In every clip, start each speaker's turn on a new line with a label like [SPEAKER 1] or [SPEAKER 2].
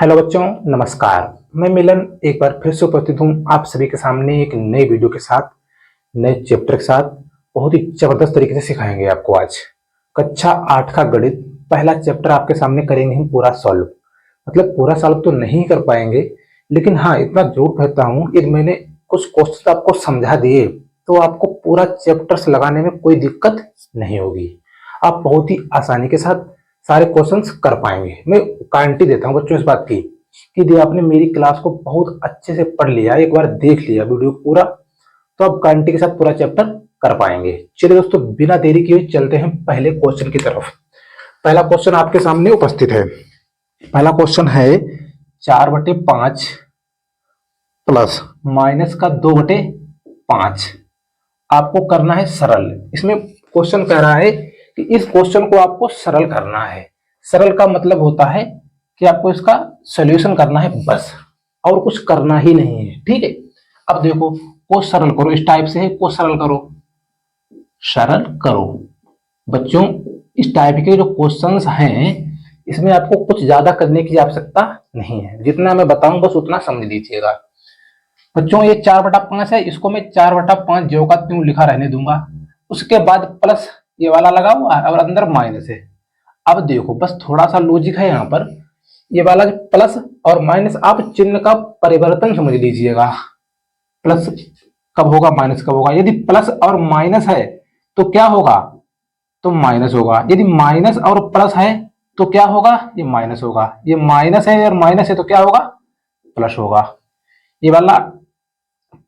[SPEAKER 1] Hello बच्चों, नमस्कार। मैं मिलन एक बार फिर से उपस्थित हूँ आप सभी के सामने एक नए वीडियो के साथ, नए चैप्टर के साथ। बहुत ही जबरदस्त तरीके से सिखाएंगे आपको। आज कक्षा 8 का गणित पहला चैप्टर आपके सामने करेंगे हम पूरा सॉल्व। मतलब पूरा सॉल्व तो नहीं कर पाएंगे, लेकिन हाँ इतना जरूर कहता हूँ, यदि मैंने कुछ क्वेश्चन आपको समझा दिए तो आपको पूरा चैप्टर्स लगाने में कोई दिक्कत नहीं होगी। आप बहुत ही आसानी के साथ सारे क्वेश्चंस कर पाएंगे। मैं गारंटी देता हूं बच्चों इस बात की कि यदि आपने मेरी क्लास को बहुत अच्छे से पढ़ लिया, एक बार देख लिया वीडियो पूरा, तो आप गारंटी के साथ पूरा चैप्टर कर पाएंगे। चलिए दोस्तों, बिना देरी किए चलते हैं पहले क्वेश्चन की तरफ। पहला क्वेश्चन आपके सामने उपस्थित है। पहला क्वेश्चन है 4/5 प्लस माइनस का 2/5। आपको करना है सरल। इसमें क्वेश्चन कह रहा है कि इस क्वेश्चन को आपको सरल करना है। सरल का मतलब होता है कि आपको इसका सॉल्यूशन करना है बस, और कुछ करना ही नहीं है। ठीक है, अब देखो को सरल करो, इस टाइप से है, को सरल करो, सरल करो। बच्चों इस टाइप के जो क्वेश्चंस हैं इसमें आपको कुछ ज्यादा करने की आवश्यकता नहीं है। जितना मैं बताऊं बस उतना समझ लीजिएगा। बच्चों ये 4/5 है, इसको मैं 4/5 ज्यों का त्यों लिखा रहने दूंगा। उसके बाद प्लस ये वाला लगा हुआ है और अंदर माइनस है। अब देखो बस थोड़ा सा लॉजिक है यहाँ पर। ये वाला प्लस और माइनस, आप चिन्ह का परिवर्तन समझ लीजिएगा। प्लस कब होगा, माइनस कब होगा। यदि प्लस और माइनस है तो क्या होगा, तो माइनस होगा। यदि माइनस और प्लस है तो क्या होगा, ये माइनस होगा। ये माइनस है और माइनस है तो क्या होगा, प्लस होगा। ये वाला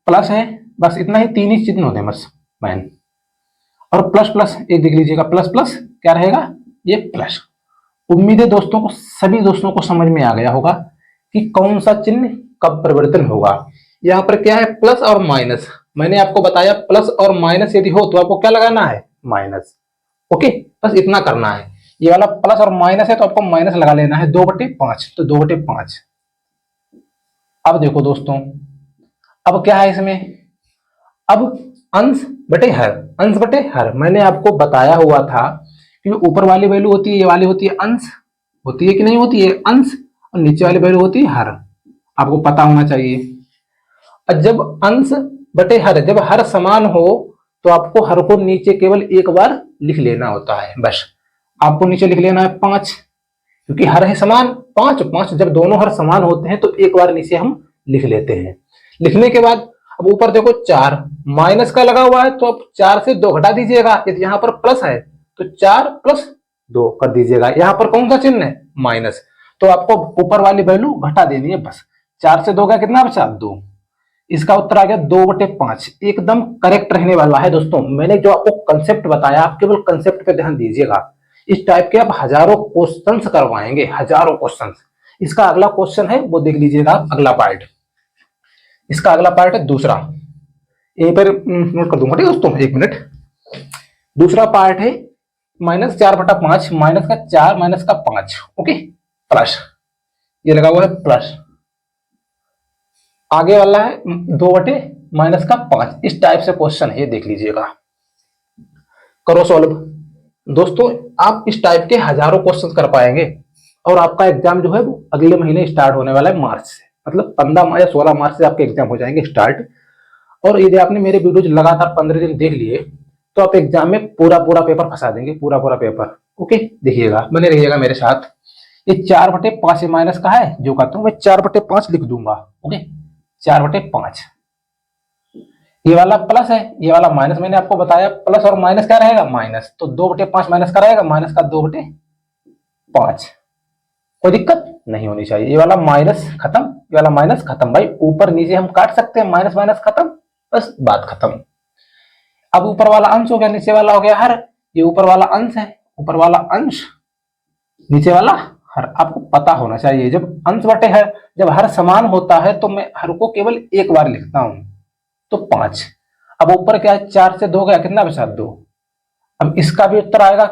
[SPEAKER 1] प्लस है, बस इतना ही, तीन ही चिन्ह होते हैं बस मैन। और प्लस प्लस एक देख लीजिएगा, प्लस प्लस क्या रहेगा, ये प्लस। उम्मीद है दोस्तों को, सभी दोस्तों को समझ में आ गया होगा कि कौन सा चिन्ह कब परिवर्तन होगा। यहाँ पर क्या है, प्लस और माइनस। मैंने आपको बताया प्लस और माइनस यदि हो तो आपको क्या लगाना है, माइनस। ओके, बस इतना करना है। ये वाला प्लस और माइनस है तो आपको माइनस लगा लेना है 2/5, तो 2/5। अब देखो दोस्तों, अब क्या है इसमें, अब अंश बटे हर। अंश बटे हर मैंने आपको बताया हुआ था कि ऊपर वाली वैल्यू होती है, ये वाली होती है अंश, होती है कि नहीं होती है अंश, और नीचे वाली वैल्यू होती है हर। आपको पता होना चाहिए। और जब अंश बटे हर, जब हर समान हो तो आपको हर को नीचे केवल एक बार लिख लेना होता है बस। आपको नीचे लिख लेना है 5, क्योंकि हर है समान। 5 5 जब दोनों हर समान होते हैं तो एक बार नीचे हम लिख लेते हैं। लिखने के बाद अब ऊपर देखो 4 माइनस का लगा हुआ है, तो अब 4 से 2 घटा दीजिएगा। यदि यहाँ पर प्लस है तो 4 + 2 कर दीजिएगा। यहाँ पर कौन सा चिन्ह है, माइनस, तो आपको ऊपर वाली वैल्यू घटा देनी है बस। 4 से 2 का कितना बचा, 2। इसका उत्तर आ गया 2/5। एकदम करेक्ट रहने वाला है दोस्तों। मैंने जो आपको कंसेप्ट बताया, आप केवल कंसेप्ट पे ध्यान दीजिएगा। इस टाइप के आप हजारों क्वेश्चंस करवाएंगे, हजारों क्वेश्चंस। इसका अगला क्वेश्चन है वो देख लीजिएगा, अगला पार्ट। इसका अगला पार्ट है दूसरा, यहीं पर नोट कर दूंगा। ठीक है दोस्तों, 1 मिनट। दूसरा पार्ट है -4/5, माइनस का 4 माइनस का 5, ओके, प्लस ये लगा हुआ है प्लस। आगे वाला है 2/-5। इस टाइप से क्वेश्चन है, ये देख लीजिएगा। करो सॉल्व। दोस्तों आप इस टाइप के हजारों क्वेश्चन कर पाएंगे, और आपका एग्जाम जो है वो अगले महीने स्टार्ट होने वाला है, मार्च से। मतलब 15 या 16 मार्च से आपके एग्जाम हो जाएंगे स्टार्ट। और यदि आपने मेरे वीडियोज लगातार 15 दिन देख लिए तो आप एग्जाम में पूरा पूरा पेपर फंसा देंगे, पूरा पूरा पेपर। ओके, देखिएगा, बने रहिएगा मेरे साथ। ये 4/5 माइनस का है, जो कहता हूँ मैं 4/5 लिख दूंगा। ओके, 4/5। ये वाला प्लस है, ये वाला माइनस। मैंने आपको बताया प्लस और माइनस क्या रहेगा, माइनस, तो 2/5 माइनस का रहेगा, माइनस का 2/5। कोई दिक्कत नहीं होनी चाहिए। ये वाला माइनस खत्म, ये वाला माइनस खत्म। भाई ऊपर नीचे हम काट सकते हैं, माइनस माइनस खत्म, बस बात खत्म। अब ऊपर वाला अंश हो गया, नीचे वाला हो गया हर। ये ऊपर वाला अंश है, ऊपर वाला अंश, नीचे वाला हर। आपको पता होना चाहिए, जब अंश बटे हर, जब हर समान होता है तो मैं हर को केवल एक बार लिखता हूं, तो 5। अब ऊपर क्या है, 4 से 2 गया, कितना बचा, 2। अब इसका भी उत्तर आएगा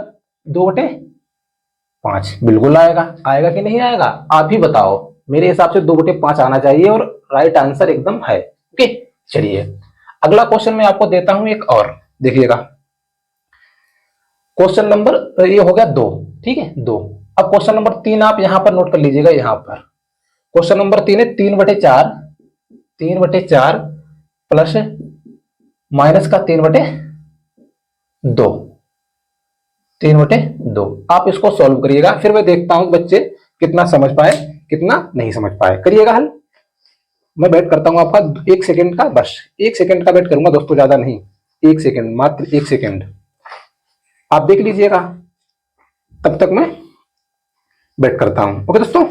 [SPEAKER 1] 2/5। बिल्कुल आएगा, आएगा कि नहीं आएगा, आप ही बताओ। मेरे हिसाब से 2/5 आना चाहिए, और राइट आंसर एकदम है। ओके, चलिए अगला क्वेश्चन मैं आपको देता हूं एक और, देखिएगा। क्वेश्चन नंबर ये हो गया 2, ठीक है 2। अब क्वेश्चन नंबर 3 आप यहां पर नोट कर लीजिएगा, यहां पर क्वेश्चन नंबर 3 है 3/4, 3/4 प्लस माइनस का 3/2, 3/2। आप इसको सॉल्व करिएगा, फिर मैं देखता हूं बच्चे कितना समझ पाए कितना नहीं समझ पाए। करिएगा हल। मैं वेट करता हूं आपका 1 सेकेंड का, बस 1 सेकेंड का वेट करूंगा दोस्तों, ज्यादा नहीं, 1 सेकेंड, मात्र 1 सेकेंड आप देख लीजिएगा, तब तक मैं वेट करता हूं। ओके दोस्तों,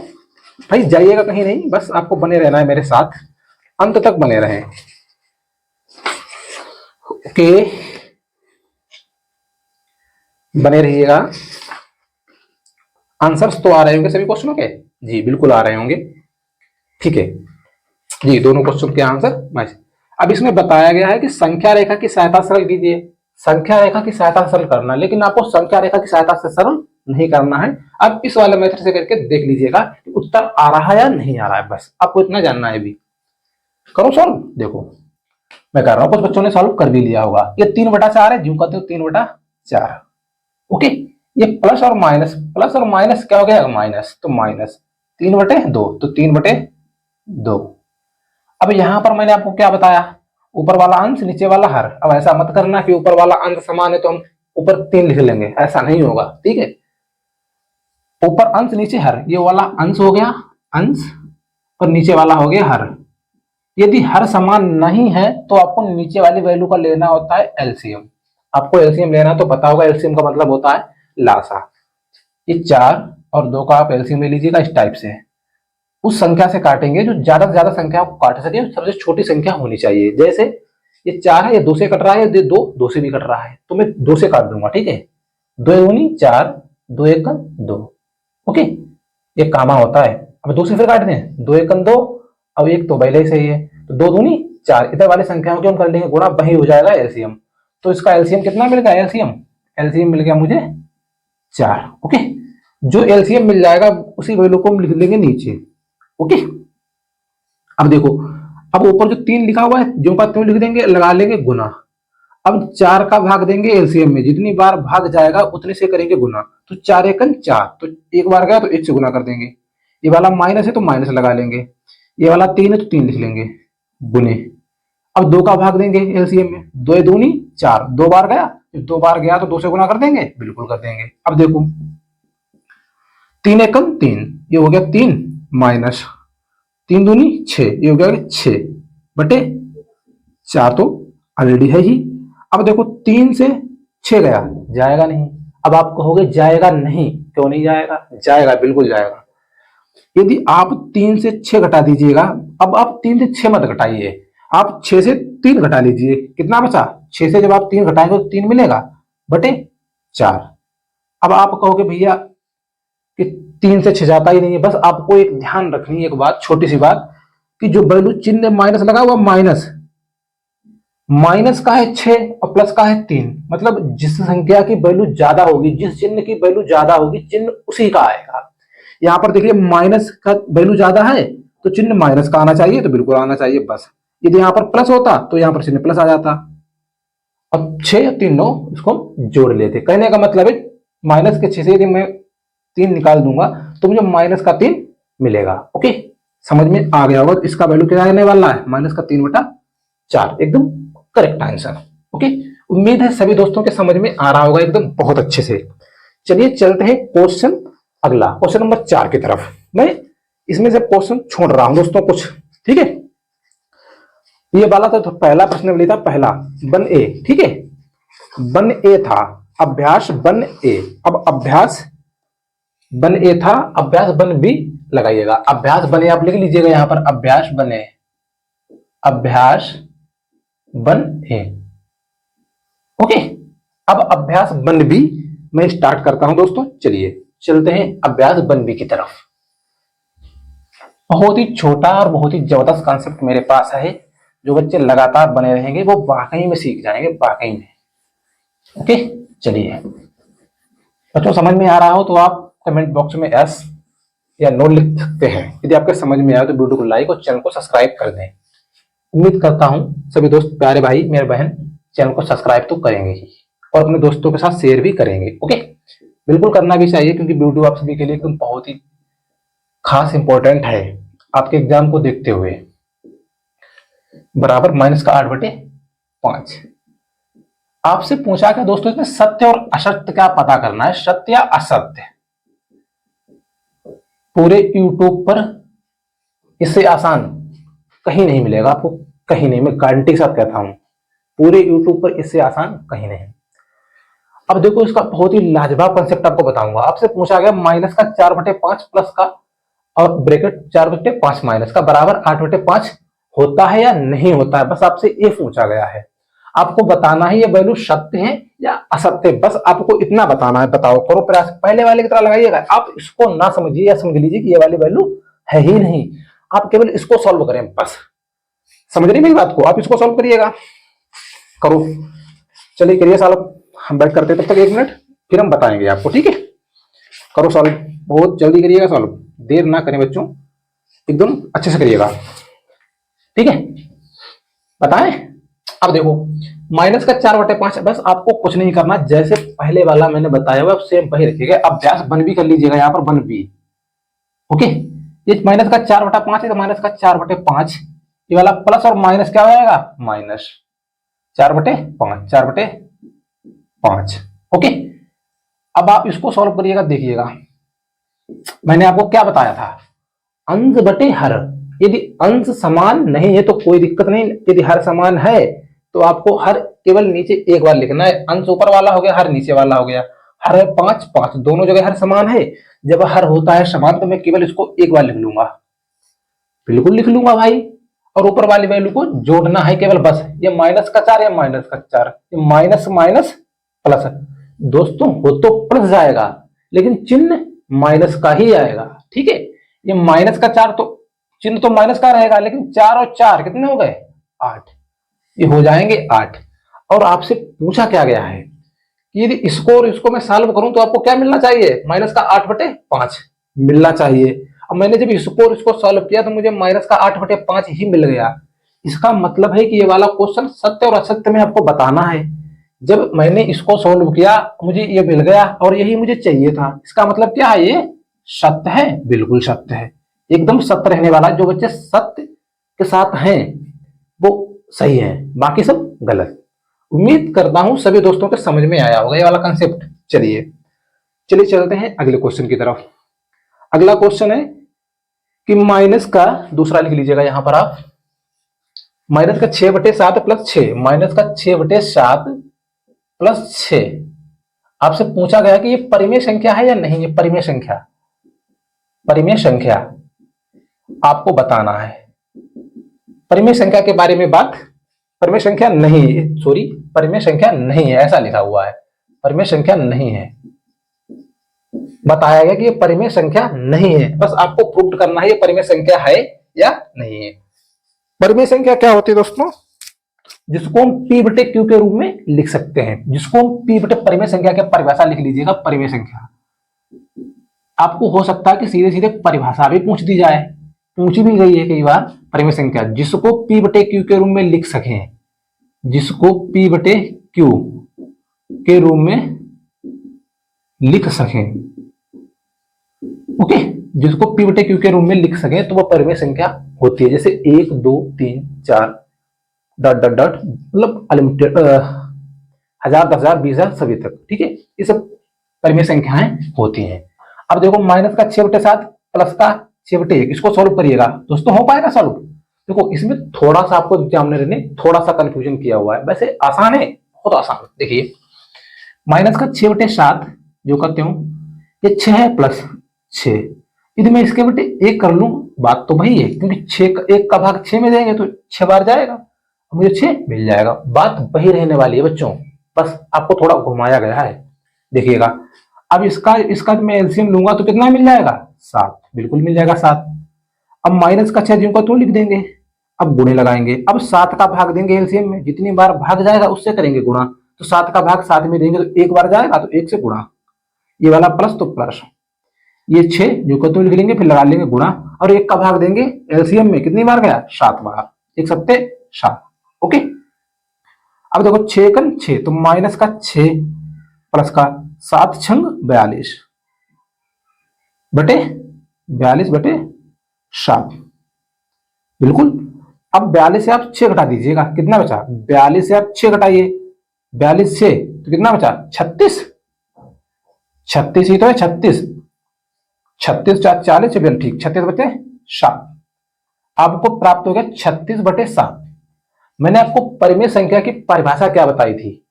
[SPEAKER 1] भाई जाइएगा कहीं नहीं, बस आपको बने रहना है मेरे साथ, अंत तक बने रहें। ओके, बने रहिएगा। आंसर्स तो आ रहे होंगे सभी क्वेश्चनों के? जी बिल्कुल आ रहे होंगे। ठीक है जी, दोनों क्वेश्चन के आंसर। अब इसमें बताया गया है कि संख्या रेखा की सहायता से सरल कीजिए। संख्या रेखा की सहायता से सरल करना, लेकिन आपको संख्या रेखा की सहायता से सरल नहीं करना है। अब इस वाले मेथड से करके देख लीजिएगा कि उत्तर आ रहा है या नहीं आ रहा है, बस आपको इतना जानना है। भी करो सॉल्व। देखो मैं कर रहा हूं, कुछ बच्चों ने सॉल्व कर भी लिया होगा। ये 3/4 है, जो कहते हो 3/4। ओके, ये प्लस और माइनस, प्लस और माइनस क्या हो गया? माइनस, तो माइनस 3/2, तो 3/2। अब यहां पर मैंने आपको क्या बताया? ऊपर वाला अंश नीचे वाला हर। अब ऐसा मत करना कि ऊपर वाला अंश समान है तो हम ऊपर 3 लिख लेंगे, ऐसा नहीं होगा। ठीक है, ऊपर अंश नीचे हर, ये वाला अंश हो गया अंश और नीचे वाला हो गया हर। यदि हर समान नहीं है तो आपको नीचे वाली वैल्यू का लेना होता है एलसीएम। आपको एलसीएम लेना तो पता होगा, एलसीएम का मतलब होता है लासा। ये 4 और 2 का आप एलसीएम ले लीजिएगा इस टाइप से। उस संख्या से काटेंगे जो ज्यादा से ज्यादा संख्या को काट सके, सबसे छोटी संख्या होनी चाहिए। जैसे ये 4 है, ये 2 से कट रहा है, ये 2 से भी कट रहा है, तो मैं 2 से काट दूंगा। ठीक है, 2 दूनी 4, 2 1 2। ओके, ये कामा होता है। अब 2 से फिर काट दें, 2 1 2। अब एक तो पहले ही सही है, तो 2 दूनी 4। इधर वाली संख्याओं के हम कर लेंगे गुणा, वही हो जाएगा एलसीएम। तो इसका एलसीएम कितना मिल गया? एलसीएम, एलसीएम मिल गया मुझे 4। ओके, जो एलसीएम मिल जाएगा उसी वैल्यू को हम लिख देंगे नीचे। ओके, अब देखो, अब ऊपर जो 3 लिखा हुआ है, जो बात 3 लिख देंगे, लगा लेंगे गुना। अब 4 का भाग देंगे एलसीएम में, जितनी बार भाग जाएगा उतने से करेंगे गुना। तो 4 एकन 4, तो एक बार गया तो 1 से गुना कर देंगे। ये वाला माइनस है तो माइनस लगा लेंगे, ये वाला 3 है तो 3 लिख लेंगे गुने। अब 2 का भाग देंगे एलसीएम में, 2 दूनी 4, 2 बार गया, 2 बार गया तो 2 से गुना कर देंगे, बिल्कुल कर देंगे। अब देखो 3 एकम 3, ये हो गया 3 माइनस 3 दूनी 6, ये हो गया 6/4, तो ऑलरेडी है ही। अब देखो 3 से 6 गया, जाएगा नहीं। अब आप कहोगे जाएगा नहीं, क्यों नहीं जाएगा? जाएगा, बिल्कुल जाएगा। यदि आप 3 से 6 घटा दीजिएगा, अब आप 3 से 6 मत घटाइए, आप 6 से 3 घटा लीजिए। कितना बचा? 6 से जब आप 3 घटाएंगे तो 3 मिलेगा बटे 4। अब आप कहोगे भैया कि 3 से 6 जाता ही नहीं है। बस आपको एक ध्यान रखनी है, एक बात, छोटी सी बात, कि जो वैल्यू चिन्ह माइनस लगा हुआ, माइनस माइनस का है 6 और प्लस का है 3, मतलब जिस संख्या की वैल्यू ज्यादा होगी, जिस चिन्ह की वैल्यू ज्यादा होगी, चिन्ह उसी का आएगा। यहां पर देखिए माइनस का वैल्यू ज्यादा है तो चिन्ह माइनस का आना चाहिए, तो बिल्कुल आना चाहिए बस। यदि यहाँ पर प्लस होता तो यहाँ पर चिन्ह प्लस आ जाता। अब 6 और 3 9, इसको जोड़ लेते। कहने का मतलब है माइनस के 6 से यदि मैं 3 निकाल दूंगा तो मुझे माइनस का 3 मिलेगा। ओके, समझ में आ गया होगा। इसका वैल्यू क्या आने वाला है? माइनस का 3/4, एकदम करेक्ट आंसर। ओके, उम्मीद है सभी दोस्तों के समझ में आ रहा होगा एकदम बहुत अच्छे से। चलिए चलते हैं क्वेश्चन अगला, क्वेश्चन नंबर 4 की तरफ। मैं इसमें से क्वेश्चन छोड़ रहा हूं दोस्तों कुछ, ठीक है। ये वाला तो पहला प्रश्न लिया था, पहला वन ए, ठीक है, वन ए था, अभ्यास वन ए। अब अभ्यास वन ए था, अभ्यास वन बी लगाइएगा। अभ्यास बने आप लिख लीजिएगा यहां पर, अभ्यास बने, अभ्यास वन ए। ओके, अब अभ्यास वन बी मैं स्टार्ट करता हूं दोस्तों। चलिए चलते हैं अभ्यास वन बी की तरफ। बहुत ही छोटा और बहुत ही जबरदस्त कॉन्सेप्ट मेरे पास है, जो बच्चे लगातार बने रहेंगे वो वाकई में सीख जाएंगे, वाकई में। ओके, चलिए बच्चों समझ में आ रहा हो तो आप कमेंट बॉक्स में एस या नो लिख सकते हैं। यदि आपके समझ में आए तो वीडियो को लाइक और चैनल को सब्सक्राइब कर दें। उम्मीद करता हूं सभी दोस्त, प्यारे भाई मेरे बहन, चैनल को सब्सक्राइब तो करेंगे ही और अपने दोस्तों के साथ शेयर भी करेंगे। ओके, बिल्कुल करना भी चाहिए, क्योंकि वीडियो आप सभी के लिए एकदम बहुत ही खास इंपॉर्टेंट है। आपके एग्जाम को देखते हुए, बराबर -8/5। आपसे पूछा क्या दोस्तों, इसमें सत्य और असत्य क्या पता करना है, सत्य या असत्य। पूरे यूट्यूब पर इससे आसान कहीं नहीं मिलेगा आपको, कहीं नहीं, मैं गारंटी के साथ कहता हूं, पूरे यूट्यूब पर इससे आसान कहीं नहीं। अब देखो इसका बहुत ही लाजवाब कंसेप्ट आपको बताऊंगा। आपसे पूछा गया -4/5 प्लस का और ब्रैकेट 4/5 माइनस का बराबर 8/5 होता है या नहीं होता है, बस आपसे ये पूछा गया है। आपको बताना है ये वैल्यू सत्य है या असत्य, बस आपको इतना बताना है। बताओ, करो प्रयास, पहले वाले की तरह लगाइएगा। आप इसको ना समझिए या समझ लीजिए कि ये वाली वैल्यू है ही नहीं, आप केवल इसको सॉल्व करें बस। समझ रही मेरी बात को, आप इसको सॉल्व करिएगा। करो, चलिए करिए सॉल्व, हम बैठ करते तब तक 1 मिनट, फिर हम बताएंगे आपको, ठीक है। करो सॉल्व, बहुत जल्दी करिएगा सॉल्व, देर ना करें बच्चों, एकदम अच्छे से करिएगा, ठीक है। बताएं। अब देखो -4/5, बस आपको कुछ नहीं करना, जैसे पहले वाला मैंने बताया हुआ सेम वही रखिएगा। अभ्यास बन भी कर लीजिएगा यहाँ पर, बन भी, ओके। ये -4/5 है तो -4/5, ये वाला प्लस और माइनस क्या हो जाएगा, -4/5, ओके। अब आप इसको सॉल्व करिएगा, देखिएगा मैंने आपको क्या बताया था, अंश बटे हर। यदि अंश समान नहीं है तो कोई दिक्कत नहीं, यदि हर समान है तो आपको हर केवल नीचे एक बार लिखना है। अंश ऊपर वाला हो गया, हर नीचे वाला हो गया। हर है 5, 5 दोनों जगह हर समान है। जब हर होता है समान तो मैं केवल इसको एक बार लिख लूंगा, बिल्कुल लिख लूंगा भाई। और ऊपर वाली वैल्यू को जोड़ना है केवल, बस। ये -4 या -4, ये माइनस माइनस प्लस। दोस्तों हो तो प्लस जाएगा लेकिन चिन्ह माइनस का ही आएगा, ठीक है। ये -4 तो चिन्ह तो माइनस का रहेगा, लेकिन 4 और 4 कितने हो गए, 8। ये हो जाएंगे 8। और आपसे पूछा क्या गया है कि यदि इसको और इसको मैं सॉल्व करूं तो आपको क्या मिलना चाहिए, -8/5 मिलना चाहिए। अब मैंने जब इसको और इसको सॉल्व किया तो मुझे -8/5 ही मिल गया। इसका मतलब है कि ये वाला क्वेश्चन सत्य और असत्य में आपको बताना है। जब मैंने इसको सॉल्व किया मुझे ये मिल गया और यही मुझे चाहिए था। इसका मतलब क्या है, ये सत्य है, बिल्कुल सत्य है, एकदम सत्य रहने वाला। जो बच्चे सत्य के साथ हैं वो सही है, बाकी सब गलत। उम्मीद करता हूं सभी दोस्तों के समझ में आया होगा ये वाला कंसेप्ट। चलिए चलिए चलते हैं अगले क्वेश्चन की तरफ। अगला क्वेश्चन है कि माइनस का दूसरा लिख लीजिएगा यहां पर आप, -6/7 प्लस 6, -6/7 प्लस 6। आपसे पूछा गया कि ये परिमेय संख्या है या नहीं। ये परिमेय संख्या, परिमेय संख्या आपको बताना है। परिमेय संख्या के बारे में बात, परिमेय संख्या नहीं है, सॉरी परिमेय संख्या नहीं है, ऐसा लिखा हुआ है, परिमेय संख्या नहीं है। बताया गया कि ये परिमेय संख्या नहीं है, बस आपको प्रूव करना है ये परिमेय संख्या है या नहीं है। परिमेय संख्या क्या होती है दोस्तों, जिसको हम P/Q के रूप में लिख सकते हैं, जिसको हम P/ परिमेय संख्या की परिभाषा लिख लीजिएगा। परिमेय संख्या आपको हो सकता है कि सीधे सीधे परिभाषा भी पूछ दी जाए, पूछी भी गई है कई बार। परिमेय संख्या जिसको P/Q के रूप में लिख सकें, जिसको P/Q के रूप में लिख सकें, ओके, जिसको P/Q के रूप में लिख सकें तो वह परिमेय संख्या होती है। जैसे 1 2 3 4 डॉट डॉट डॉट, मतलब अनलिमिटेड, 1000 10,000 20,000 सभी तक, ठीक है। ये सब परिमेय संख्याएं होती हैं। अब देखो -6/7 प्लस का 6/1, इसको सॉल्व करिएगा दोस्तों, हो पाएगा सॉल्व। देखो इसमें थोड़ा सा आपको एग्जामिनर ने थोड़ा सा कंफ्यूजन किया हुआ है, वैसे आसान है, बहुत आसान। देखिए -6/7 जो करते हो, ये 6 है प्लस 6, यदि मैं इसके बटे 1 कर लूं, बात तो वही है, क्योंकि 1 का भाग 6 में देंगे तो 6 बार जाएगा, मुझे 6 मिल जाएगा। बात वही रहने वाली है बच्चों, बस आपको थोड़ा घुमाया गया है। देखिएगा अब इसका मैं एलसीएम लूंगा तो कितना मिल जाएगा, 7, बिल्कुल मिल जाएगा 7। अब माइनस का 6 जो का तो लिख देंगे, अब गुणे लगाएंगे। अब 7 का भाग देंगे एलसीएम में, जितनी बार भाग जाएगा उससे करेंगे गुणा। तो 7 का भाग 7 में देंगे तो 1 बार जाएगा तो 1 से गुणा, ये वाला प्लस तो प्लस, ये 6 जो का तो लिख लेंगे, फिर लगा लेंगे गुणा, और 1 का भाग देंगे एलसीएम में, कितनी बार गया, 7 बार, 1 7 7, ओके। अब देखो 6 का 6 तो माइनस का 6 प्लस का 7 छंग 42 बटे 42 बटे 7, बिल्कुल। अब 42 से आप 6 घटा दीजिएगा, कितना बचा? 42 से आप 6 घटाइए, 42 से तो कितना बचा? 36। 36 ही तो है, 36। 36 4 40, ठीक, 36 बचे 7। आपको प्राप्त हो गया 36/7। मैंने आपको परिमेय संख्या की परिभाषा क्या बताई थी?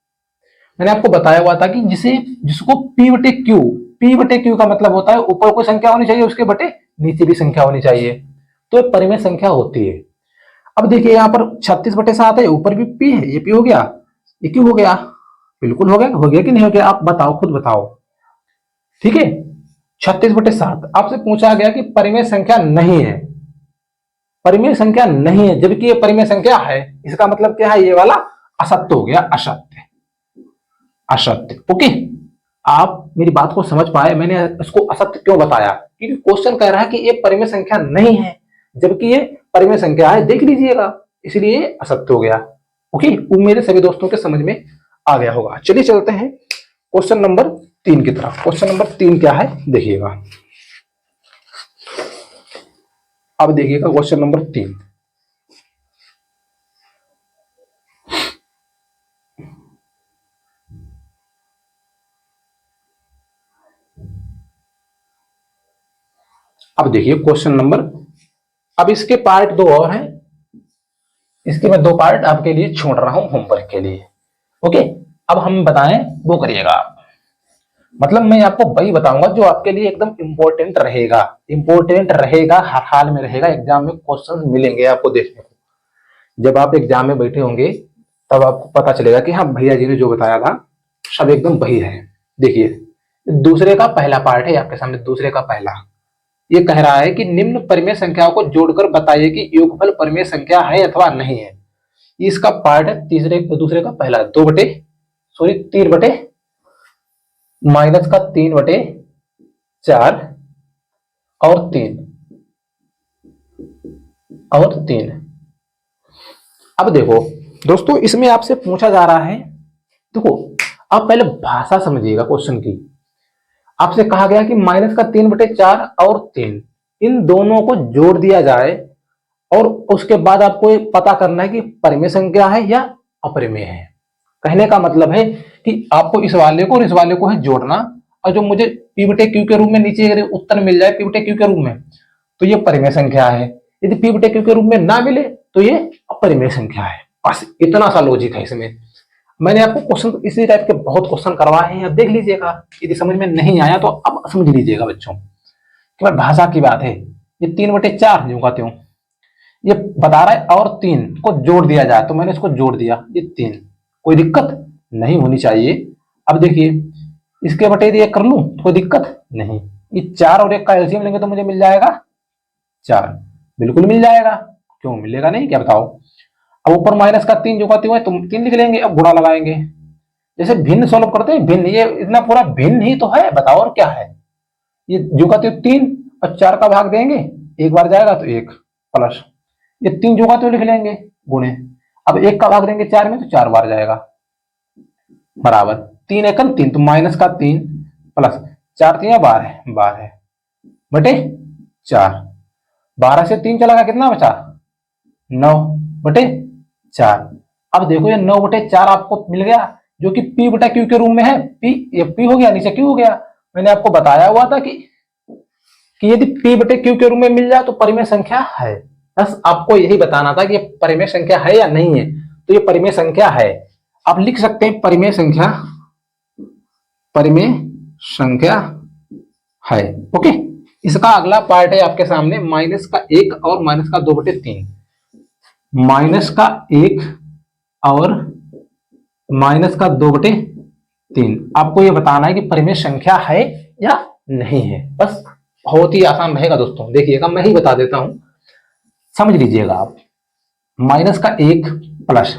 [SPEAKER 1] मैंने आपको बताया हुआ था कि जिसको P/Q का मतलब होता है ऊपर कोई संख्या होनी चाहिए, उसके बटे नीचे भी संख्या होनी चाहिए, तो परिमेय संख्या होती है। अब देखिए यहाँ पर 36/7 है, ऊपर भी P है, ये P हो गया, ये Q हो गया। बिल्कुल हो गया कि नहीं हो गया? आप बताओ, खुद बताओ। ठीक है, 36/7 आपसे पूछा गया कि परिमेय संख्या नहीं है, परिमेय संख्या नहीं है, जबकि ये परिमेय संख्या है। इसका मतलब क्या है? ये वाला असत्य हो गया, असत्य, असत्य। ओके, आप मेरी बात को समझ पाए? मैंने इसको असत्य क्यों बताया? क्योंकि क्वेश्चन कह रहा है कि ये परिमेय संख्या नहीं है, जबकि ये परिमेय संख्या है, देख लीजिएगा, इसलिए असत्य हो गया। ओके, उम्मीद है सभी दोस्तों के समझ में आ गया होगा। चलिए चलते हैं क्वेश्चन नंबर 3 की तरफ। क्वेश्चन नंबर 3 क्या है देखिएगा। अब देखिएगा क्वेश्चन नंबर 3। अब देखिए क्वेश्चन नंबर, अब इसके पार्ट 2 और हैं, इसके मैं 2 पार्ट आपके लिए छोड़ रहा हूं होमवर्क के लिए। ओके, अब हम बताएं वो करिएगा आप। मतलब मैं आपको वही बताऊंगा जो आपके लिए एकदम इंपॉर्टेंट रहेगा, इंपॉर्टेंट रहेगा, हर हाल में रहेगा। एग्जाम में क्वेश्चन मिलेंगे आपको देखने को। जब आप एग्जाम में बैठे होंगे तब आपको पता चलेगा कि हाँ भैया जी ने जो बताया था सब एकदम वही है। देखिए दूसरे का पहला पार्ट है आपके सामने, दूसरे का पहला। ये कह रहा है कि निम्न परिमेय संख्याओं को जोड़कर बताइए कि योगफल परिमेय संख्या है अथवा नहीं है। इसका पार्ट है दूसरे का पहला, 3/, माइनस का 3/4 और 3। अब देखो दोस्तों, इसमें आपसे पूछा जा रहा है, देखो आप पहले भाषा समझिएगा क्वेश्चन की। आपसे कहा गया कि माइनस का 3/4 और 3, इन दोनों को जोड़ दिया जाए और उसके बाद आपको पता करना है कि परिमेय संख्या है या अपरिमेय है। कहने का मतलब है कि आपको इस वाले को और इस वाले को है जोड़ना, और जो मुझे P/Q के रूप में नीचे अगर उत्तर मिल जाए P/Q के रूप में तो ये परिमेय संख्या है, यदि P/Q के रूप में ना मिले तो ये अपरिमेय संख्या है। बस इतना सा लॉजिक है इसमें। मैंने आपको क्वेश्चन इसी टाइप के बहुत क्वेश्चन करवाए हैं, अब देख लीजिएगा। यदि समझ में नहीं आया तो अब समझ लीजिएगा बच्चों, केवल भाषा की बात है। ये 3/4 जो कहते हो, ये बता रहा है और 3 को जोड़ दिया जाए, तो मैंने इसको जोड़ दिया, ये 3, कोई दिक्कत नहीं होनी चाहिए। अब देखिए इसके बटे ये कर लूं, कोई दिक्कत नहीं। ये 4 और 1 का एलसीएम लेंगे तो मुझे मिल जाएगा 4, बिल्कुल मिल जाएगा, क्यों मिलेगा नहीं, क्या बताओ। अब ऊपर माइनस का 3 जो कहते हुए तुम 3 लिख लेंगे, अब गुणा लगाएंगे, जैसे भिन्न सॉल्व करते हैं, भिन्न, ये इतना पूरा भिन्न ही तो है, बताओ और क्या है। ये जो कहते हो 3 और 4 का भाग देंगे, एक बार जाएगा तो 1 प्लस, ये 3 जो कहते हो लिख लेंगे गुणे, अब 1 का भाग देंगे 4 में तो 4 बार जाएगा, बराबर 3 एकम 3, तो माइनस का 3 प्लस 4 3 12 बटे 4, 12 से 3 चला गया, कितना बचा 9/4। अब देखो ये 9/4 आपको मिल गया, जो कि P/Q के रूप में है। ये P हो गया, नीचे Q हो गया। मैंने आपको बताया हुआ था कि यदि P/Q के रूप में मिल जाए तो परिमेय संख्या है। बस आपको यही बताना था कि ये परिमेय संख्या है या नहीं है, तो ये परिमेय संख्या है। आप लिख सकते हैं परिमेय संख्या, परिमेय संख्या है। ओके, इसका अगला पार्ट है आपके सामने, माइनस का 1 और माइनस का 2/3, माइनस का 1 और माइनस का 2/3। आपको यह बताना है कि परिमेय संख्या है या नहीं है। बस बहुत ही आसान रहेगा दोस्तों, देखिएगा मैं ही बता देता हूं, समझ लीजिएगा आप। माइनस का 1 प्लस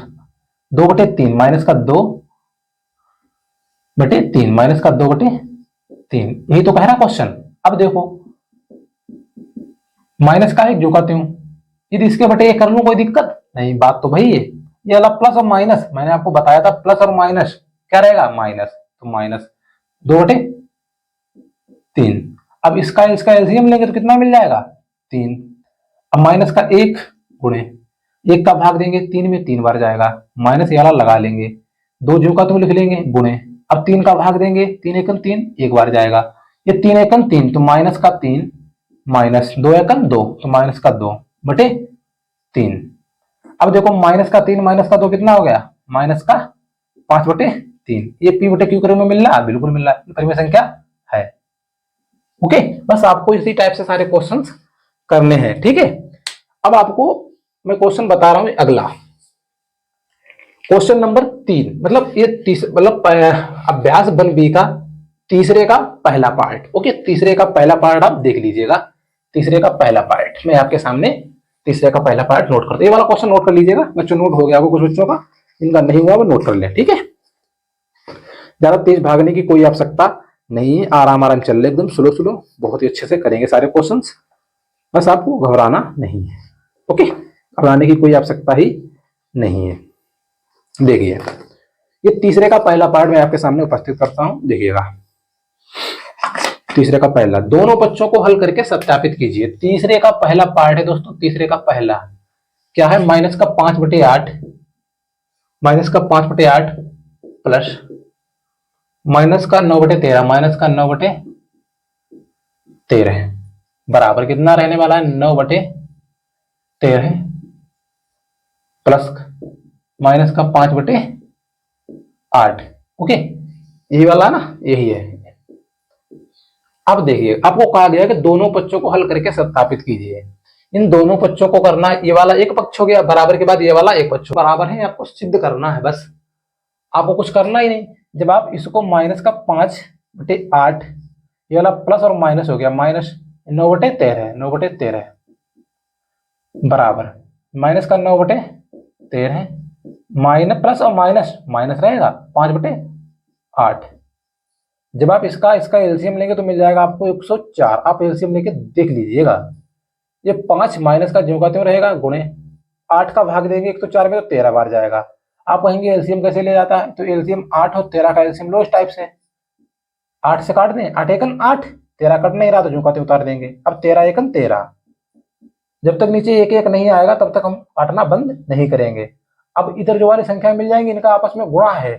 [SPEAKER 1] 2/3, माइनस का 2/3, माइनस का 2/3, यही तो कह रहा क्वेश्चन। अब देखो माइनस का 1 जो कहते हूं, यदि इसके बटे ये कर लूं कोई दिक्कत नहीं, बात तो वही है। ये वाला प्लस और माइनस, मैंने आपको बताया था प्लस और माइनस क्या रहेगा, माइनस, तो माइनस 2/3। अब इसका एलसीएम लेंगे तो कितना मिल जाएगा 3। अब माइनस का 1 गुणे, एक का भाग देंगे 3 में 3 बार जाएगा, माइनस ये वाला लगा लेंगे, 2 ज्यों का त्यों लिख लेंगे गुणे। अब 3 का भाग देंगे, 3 एकम 3 एक बार जाएगा, ये 3 एकम 3 तो माइनस का 3, माइनस 2 एकम 2 तो माइनस का 2 बटे 3। अब देखो माइनस का 3 माइनस का 2 कितना हो गया, माइनस का 5 बटे 3। ये पी बटे क्यू के रूप में मिल रहा है, बिल्कुल मिल रहा है, परिमेय संख्या है। ओके, बस आपको इसी टाइप से सारे क्वेश्चंस करने हैं, ठीक है। अब आपको मैं क्वेश्चन बता रहा हूं अगला, क्वेश्चन नंबर 3, मतलब ये मतलब अभ्यास 1B का तीसरे का पहला पार्ट। ओके, तीसरे का पहला पार्ट आप देख लीजिएगा, तीसरे का पहला पार्ट मैं आपके सामने तीसरे का पहला पार्ट नोट करते, ये वाला क्वेश्चन नोट कर लीजिएगा बच्चों, नोट हो गया होगा कुछ बच्चों का, इनका नहीं हुआ वो नोट कर ले, ठीक है। ज्यादा तेज भागने की कोई आवश्यकता नहीं है, आराम आराम चल रहे, एकदम स्लो स्लो, बहुत ही अच्छे से करेंगे सारे क्वेश्चंस, बस आपको घबराना नहीं है। ओके, घबराने की कोई आवश्यकता ही नहीं है। देखिए, ये तीसरे का पहला पार्ट मैं आपके सामने उपस्थित करता हूं, देखिएगा। तीसरे का पहला, दोनों बच्चों को हल करके सत्यापित कीजिए। तीसरे का पहला पार्ट है दोस्तों, तीसरे का पहला क्या है, माइनस का 5/8, माइनस का 5/8 प्लस माइनस का 9/13, माइनस का 9/13 बराबर कितना रहने वाला है, 9/13 प्लस माइनस का 5/8। ओके, यही वाला ना, यही है। अब देखिए, आपको कहा गया कि दोनों पक्षों को हल करके सत्यापित कीजिए। इन दोनों पक्षों को करना, ये वाला एक पक्ष हो गया बराबर के बाद ये वाला एक पक्ष बराबर है, आपको सिद्ध करना है, बस आपको कुछ करना ही नहीं। जब आप इसको माइनस का 5/8, ये वाला प्लस और माइनस हो गया, माइनस 9/13, 9/13 बराबर माइनस का 9/13 माइनस प्लस और माइनस माइनस रहेगा 5/8। जब आप इसका इसका एलसीएम लेंगे तो मिल जाएगा आपको 104। आप एलसीएम लेके देख लीजिएगा, ये 5 माइनस का ज्यों का त्यों रहेगा गुणे 8 का भाग देंगे 104 में तो 13 बार जाएगा। आप कहेंगे एलसीएम कैसे ले जाता है, तो एलसीएम 8 और 13 का एलसीएम लो इस टाइप से, 8 से काट दें, 8 एकन 8, 13 कट नहीं रहा तो ज्यों का त्यों उतार देंगे। अब 13 एकन 13, जब तक नीचे एक एक नहीं आएगा तब तक हम काटना बंद नहीं करेंगे। अब इधर जो वाली संख्या मिल जाएंगी, इनका आपस में गुणा है,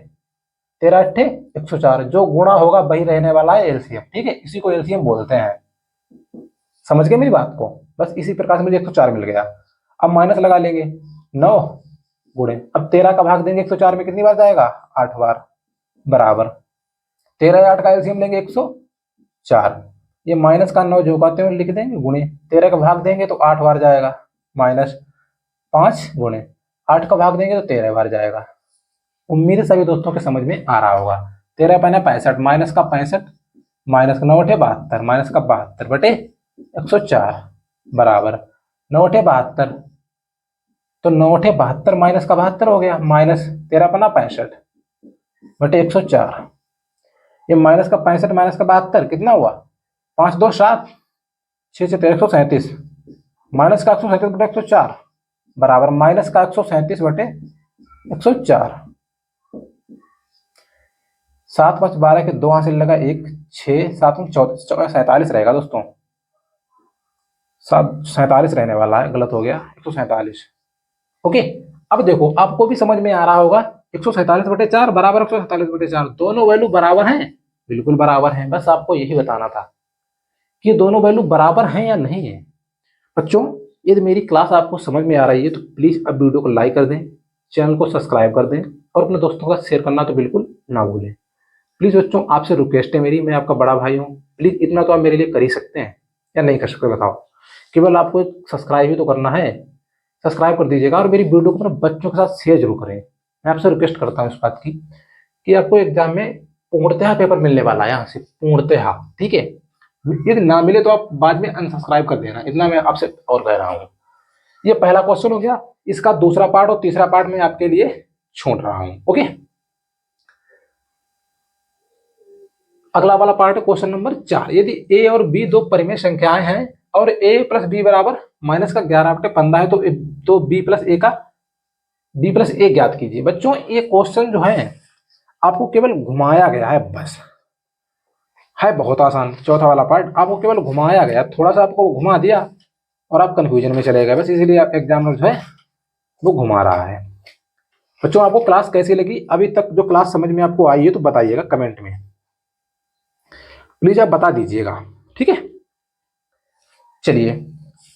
[SPEAKER 1] 13 8 104, जो गुणा होगा वही रहने वाला है एलसीएम, ठीक है, इसी को एलसीएम बोलते हैं। समझ गए मेरी बात को, बस इसी प्रकार से मुझे 104 मिल गया। अब माइनस लगा लेंगे 9 गुणे, अब 13 का भाग देंगे 104 में कितनी बार जाएगा, 8 बार बराबर 13 8 का एलसीएम लेंगे 104, ये माइनस का 9 जो कहते हैं लिख देंगे गुणे 13 का भाग देंगे तो 8 बार जाएगा, माइनस 5 गुणे 8 का भाग देंगे तो 13 बार जाएगा। उम्मीद है सभी दोस्तों के समझ में आ रहा होगा। 13 पैना 65, माइनस का 65, माइनस का 9 8 72, माइनस का 72 बटे 104 बराबर 9 8 72, तो 9 8 72 माइनस का 72 हो गया, माइनस 13 पना 65 बटे 104, ये माइनस का 65 माइनस का 72 कितना हुआ, 5 2 7, 6 6 13 137, माइनस का 137 बटे 104 बराबर माइनस का 137 बटे 104। 7 5 12 के 2 हासिल लगा 1, 6 7 14 47 रहेगा दोस्तों, 47 रहने वाला है, गलत हो गया 147। ओके, अब देखो आपको भी समझ में आ रहा होगा, 147/4 बराबर 147/4, दोनों वैल्यू बराबर हैं, बिल्कुल बराबर हैं। बस आपको यही बताना था कि दोनों वैल्यू बराबर हैं या नहीं है। बच्चों, यदि मेरी क्लास आपको समझ में आ रही है तो प्लीज अब वीडियो को लाइक कर दें, चैनल को सब्सक्राइब कर दें और अपने दोस्तों का शेयर करना तो बिल्कुल ना भूलें। प्लीज बच्चों, आपसे रिक्वेस्ट है मेरी, मैं आपका बड़ा भाई हूँ, प्लीज इतना तो आप मेरे लिए कर ही सकते हैं या नहीं कर सकते बताओ। केवल आपको सब्सक्राइब ही तो करना है, सब्सक्राइब कर दीजिएगा और मेरी वीडियो को बच्चों के साथ शेयर जरूर करें। मैं आपसे रिक्वेस्ट करता हूँ इस बात की कि आपको एग्जाम में पूर्णतः पेपर मिलने वाला है, यहाँ से पूर्णतः, ठीक है। यदि ना मिले तो आप बाद में अनसब्सक्राइब कर देना, इतना मैं आपसे और कह रहा हूँ। ये पहला क्वेश्चन हो गया, इसका दूसरा पार्ट और तीसरा पार्ट मैं आपके लिए छोड़ रहा हूँ। ओके, अगला वाला पार्ट है क्वेश्चन नंबर 4। यदि ए और बी दो परिमेय संख्याएं हैं और a प्लस बी बराबर माइनस का 11/15 है तो b प्लस a ज्ञात कीजिए। बच्चों, ये क्वेश्चन जो है आपको केवल घुमाया गया है, बस है बहुत आसान। चौथा वाला पार्ट आपको केवल घुमाया गया, थोड़ा सा आपको घुमा दिया और आप कंफ्यूजन में चले गए, बस इसीलिए आप एग्जामिनर जो है वो घुमा रहा है। बच्चों आपको क्लास कैसी लगी, अभी तक जो क्लास समझ में आपको आई है तो बताइएगा कमेंट में, प्लीज आप बता दीजिएगा, ठीक है। चलिए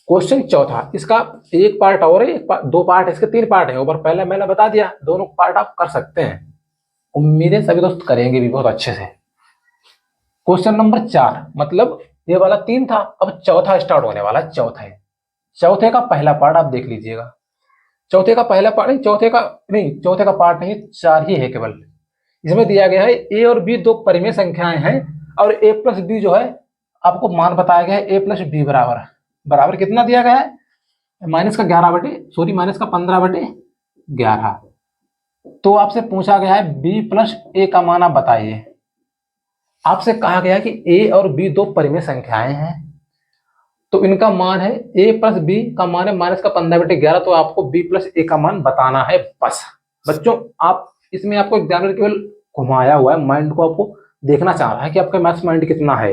[SPEAKER 1] क्वेश्चन चौथा, इसका एक पार्ट और है, दो पार्ट है, इसके 3 पार्ट है, ऊपर पहले मैंने बता दिया, दोनों पार्ट आप कर सकते हैं, उम्मीद है सभी दोस्त करेंगे भी बहुत अच्छे से। क्वेश्चन नंबर 4, मतलब ये वाला 3 था, अब चौथा स्टार्ट होने वाला है, चौथे का पहला पार्ट आप देख लीजिएगा। चौथे का पहला पार्ट नहीं, चौथे का पार्ट नहीं, 4 ही है केवल। इसमें दिया गया है ए और बी दो परिमेय संख्याएं हैं, और ए प्लस बी जो है आपको मान बताया गया है ए प्लस बी बराबर बराबर कितना दिया गया है, माइनस का 15/11। तो आपसे पूछा गया है बी प्लस ए का मान आप बताइए। आपसे कहा गया है कि ए और बी दो परिमेय संख्याएं हैं, तो इनका मान है ए प्लस बी का मान है माइनस का 15/11, तो आपको बी प्लस ए का मान बताना है बस। बच्चों आप इसमें आपको एग्जामिनर केवल घुमाया हुआ है, माइंड को आपको देखना चाह रहा है कि आपका मैथ्स माइंड कितना है।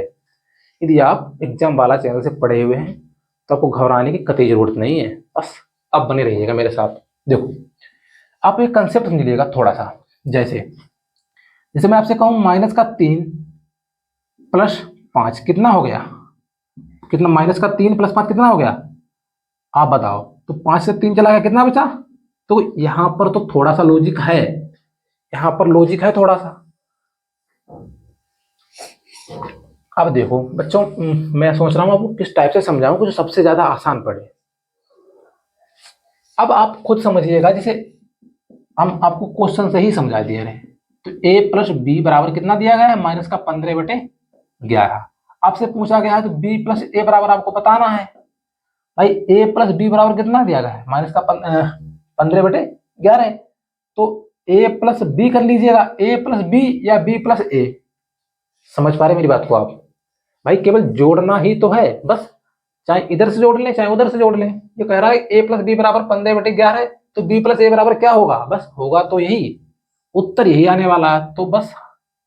[SPEAKER 1] यदि आप एग्जाम वाला चैनल से पढ़े हुए हैं तो आपको घबराने की कतई जरूरत नहीं है, बस आप बने रहिएगा मेरे साथ। देखो आप एक कंसेप्ट समझ लीजिएगा थोड़ा सा, जैसे मैं आपसे कहूं माइनस का 3 प्लस 5 कितना हो गया, कितना, माइनस का 3 प्लस 5 कितना हो गया, आप बताओ। तो 5 से 3 चला गया, कितना बचा। तो यहां पर तो थोड़ा सा लॉजिक है, यहां पर लॉजिक है थोड़ा सा। अब देखो बच्चों, मैं सोच रहा हूं आपको किस टाइप से समझाऊं कि जो सबसे ज्यादा आसान पड़े। अब आप खुद समझिएगा, जैसे हम आपको क्वेश्चन से ही समझा दिए रहे। तो a प्लस बी बराबर कितना दिया गया है, माइनस का 15/11। आपसे पूछा गया है तो b प्लस ए बराबर आपको बताना है। भाई a प्लस बी बराबर कितना दिया गया है, माइनस का 15/11। तो a प्लस बी कर लीजिएगा, a प्लस बी या b प्लस ए। समझ पा रहे मेरी बात को आप। भाई केवल जोड़ना ही तो है बस, चाहे इधर से जोड़ लें चाहे उधर से जोड़ लें। ये कह रहा है a प्लस बी बराबर 15/11 है, तो b प्लस ए बराबर क्या होगा, बस होगा तो यही, उत्तर यही आने वाला है। तो बस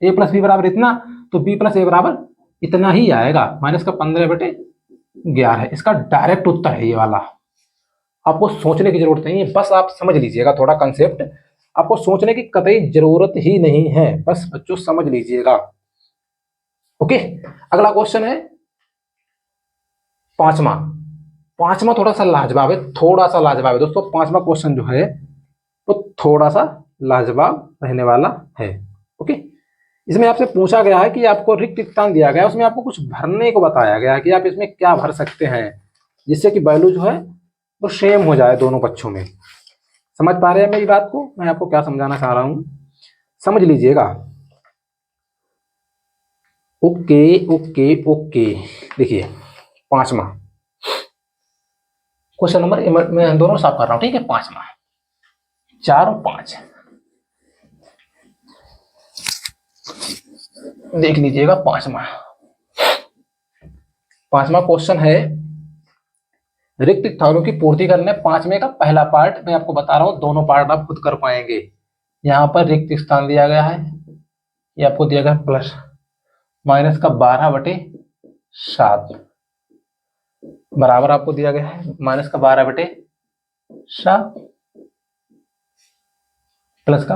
[SPEAKER 1] a प्लस बी बराबर इतना, तो b प्लस ए बराबर इतना ही आएगा, माइनस का 15/11 है, इसका डायरेक्ट उत्तर है ये वाला। आपको सोचने की जरूरत नहीं है, बस आप समझ लीजिएगा थोड़ा कंसेप्ट, आपको सोचने की कतई जरूरत ही नहीं है, बस बच्चों समझ लीजिएगा। ओके, अगला क्वेश्चन है पांचवा। पांचवा थोड़ा सा लाजवाब है, दोस्तों। पांचवा क्वेश्चन जो है वो थोड़ा सा लाजवाब रहने वाला है। ओके, इसमें आपसे पूछा गया है कि आपको रिक्त स्थान दिया गया है, उसमें आपको कुछ भरने को बताया गया है कि आप इसमें क्या भर सकते हैं, जिससे कि वैल्यू जो है वो सेम हो जाए दोनों पक्षों में। समझ पा रहे हैं मेरी बात को, मैं आपको क्या समझाना चाह रहा हूं, समझ लीजिएगा। ओके ओके ओके, देखिए पांचवा क्वेश्चन नंबर, मैं दोनों साफ कर रहा हूं, ठीक है। पांचवा, 4 और 5 देख लीजिएगा। पांचवा क्वेश्चन है, रिक्त स्थानों की पूर्ति करने। पांचवें का पहला पार्ट मैं आपको बता रहा हूं, दोनों पार्ट आप खुद कर पाएंगे। यहां पर रिक्त स्थान दिया गया है, ये आपको दिया गया प्लस माइनस का 12/7 बराबर आपको दिया गया है माइनस का 12/7 प्लस का